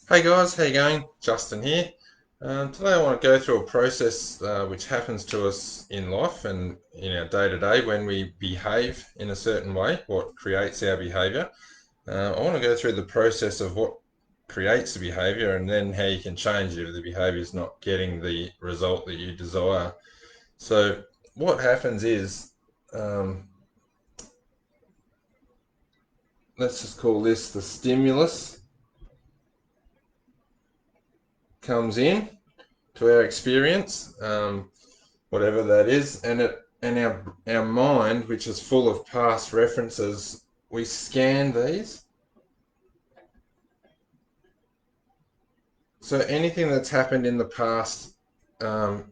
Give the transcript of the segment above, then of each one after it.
Hey guys, how you going? Justin here. Today I want to go through a process which happens to us in life and in our day to day when we behave in a certain way, what creates our behavior. I want to go through the process of what creates the behavior and then how you can change it if the behavior is not getting the result that you desire. So, what happens is, um, let's just call this the stimulus comes in to our experience. Whatever that is, and our mind, which is full of past references, we scan these. So anything that's happened in the past, um,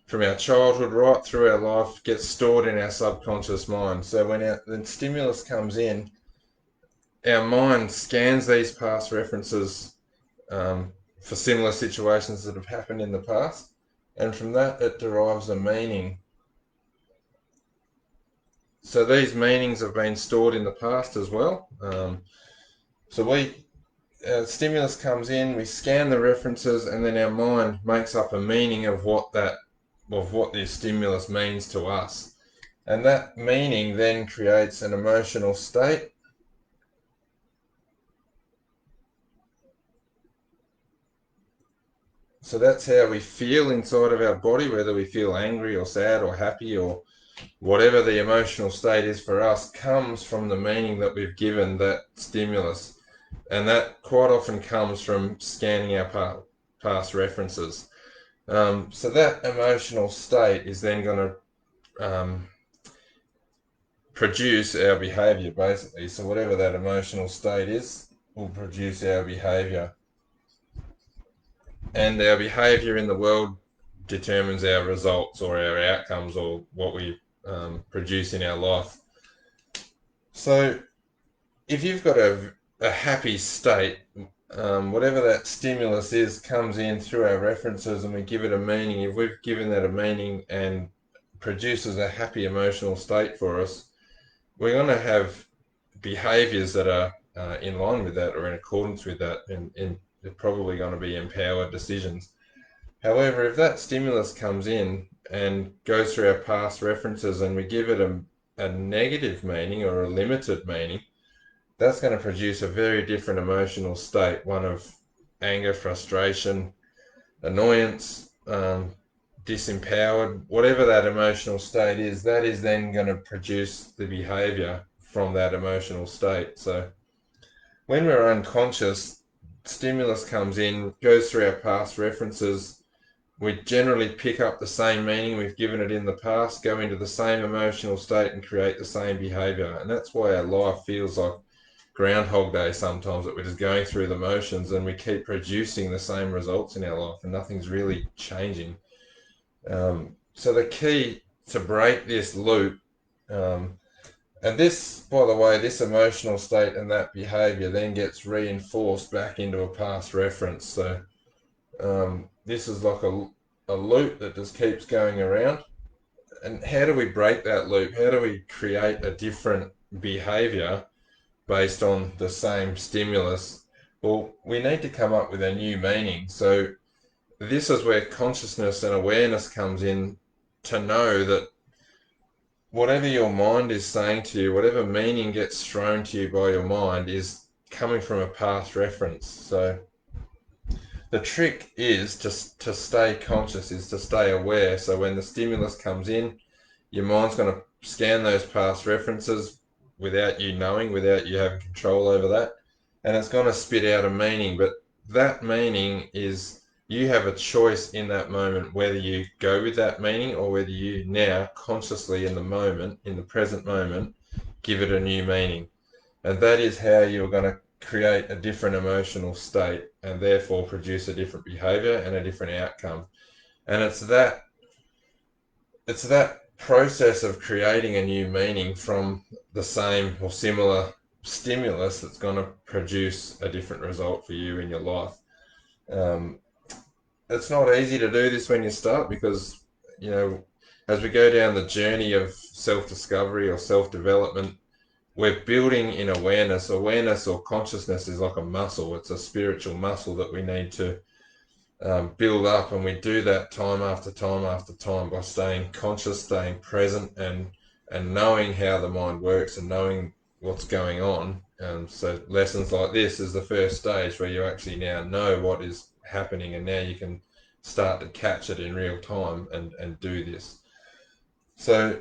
from our childhood right through our life, gets stored in our subconscious mind. So when the stimulus comes in, our mind scans these past references, for similar situations that have happened in the past, and from that it derives a meaning. So these meanings have been stored in the past as well. So stimulus comes in, we scan the references, and then our mind makes up a meaning of what this stimulus means to us, and that meaning then creates an emotional state. So that's how we feel inside of our body, whether we feel angry or sad or happy or whatever the emotional state is for us, comes from the meaning that we've given that stimulus. And that quite often comes from scanning our past references. So that emotional state is then going to produce our behavior, basically. So whatever that emotional state is will produce our behavior. And our behavior in the world determines our results or our outcomes or what we produce in our life. So if you've got a happy state, whatever that stimulus is comes in through our references and we give it a meaning. If we've given that a meaning and produces a happy emotional state for us, we're going to have behaviors that are in line with that or in accordance with that, and they're probably going to be empowered decisions. However, if that stimulus comes in and goes through our past references and we give it a negative meaning or a limited meaning, that's going to produce a very different emotional state, one of anger, frustration, annoyance, disempowered, whatever that emotional state is, that is then going to produce the behavior from that emotional state. So when we're unconscious, stimulus comes in, goes through our past references. We generally pick up the same meaning we've given it in the past, go into the same emotional state, and create the same behavior. And that's why our life feels like Groundhog Day sometimes, that we're just going through the motions and we keep producing the same results in our life and nothing's really changing. So the key to break this loop, um, and this, by the way, this emotional state and that behavior then gets reinforced back into a past reference. So this is like a loop that just keeps going around. And how do we break that loop? How do we create a different behavior based on the same stimulus? Well, we need to come up with a new meaning. So this is where consciousness and awareness comes in, to know that whatever your mind is saying to you, whatever meaning gets thrown to you by your mind, is coming from a past reference. So the trick is to stay conscious, is to stay aware. So when the stimulus comes in, your mind's going to scan those past references without you knowing, without you having control over that, and it's going to spit out a meaning. But that meaning is, you have a choice in that moment whether you go with that meaning or whether you now consciously in the moment, in the present moment, give it a new meaning. And that is how you're going to create a different emotional state and therefore produce a different behavior and a different outcome. And it's that process of creating a new meaning from the same or similar stimulus that's going to produce a different result for you in your life. Um, it's not easy to do this when you start, because you know as we go down the journey of self-discovery or self-development, we're building in awareness. Awareness or consciousness is like a muscle. It's a spiritual muscle that we need to build up, and we do that time after time after time by staying conscious, staying present, and knowing how the mind works and knowing what's going on. So lessons like this is the first stage where you actually now know what is happening, and now you can start to catch it in real time and do this. So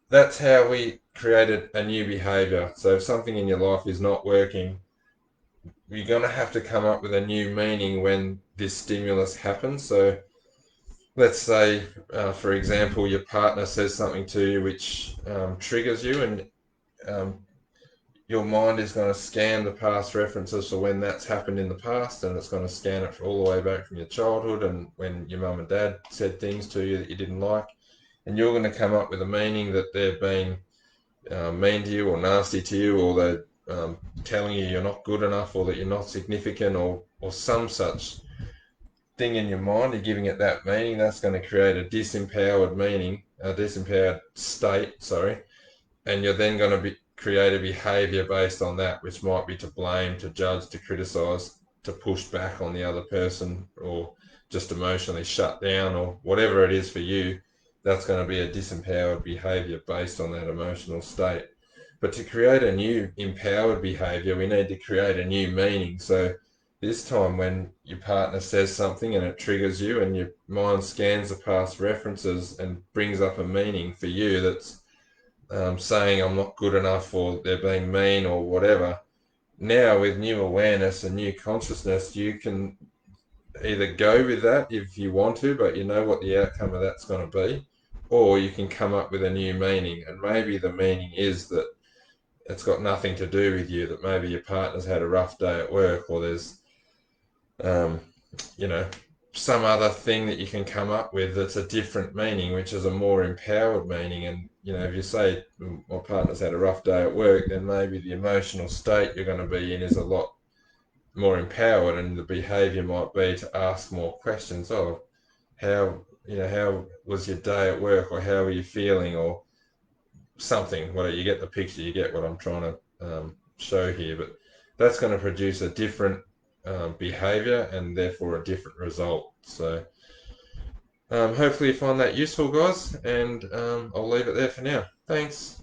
that's how we created a new behavior. So if something in your life is not working, you're going to have to come up with a new meaning when this stimulus happens. So let's say, for example, your partner says something to you which triggers you, and um, your mind is going to scan the past references for when that's happened in the past, and it's going to scan it all the way back from your childhood and when your mum and dad said things to you that you didn't like, and you're going to come up with a meaning that they've been mean to you or nasty to you, or they're telling you you're not good enough or that you're not significant, or some such thing in your mind. You're giving it that meaning. That's going to create a disempowered meaning, a disempowered state, sorry, and you're then going to create a behavior based on that, which might be to blame, to judge, to criticize, to push back on the other person, or just emotionally shut down, or whatever it is for you. That's going to be a disempowered behavior based on that emotional state. But to create a new empowered behavior, we need to create a new meaning. So this time when your partner says something and it triggers you, and your mind scans the past references and brings up a meaning for you that's saying I'm not good enough, or they're being mean, or whatever. Now, with new awareness and new consciousness, you can either go with that if you want to, but you know what the outcome of that's going to be, or you can come up with a new meaning. And maybe the meaning is that it's got nothing to do with you, that maybe your partner's had a rough day at work, or there's, um, you know, some other thing that you can come up with that's a different meaning, which is a more empowered meaning. And, if you say my partner's had a rough day at work, then maybe the emotional state you're going to be in is a lot more empowered, and the behavior might be to ask more questions of how was your day at work, or how are you feeling, or something. Whatever, you get the picture, you get what I'm trying to show here. But that's going to produce a different behavior, and therefore a different result. So hopefully you find that useful, guys, and I'll leave it there for now. Thanks.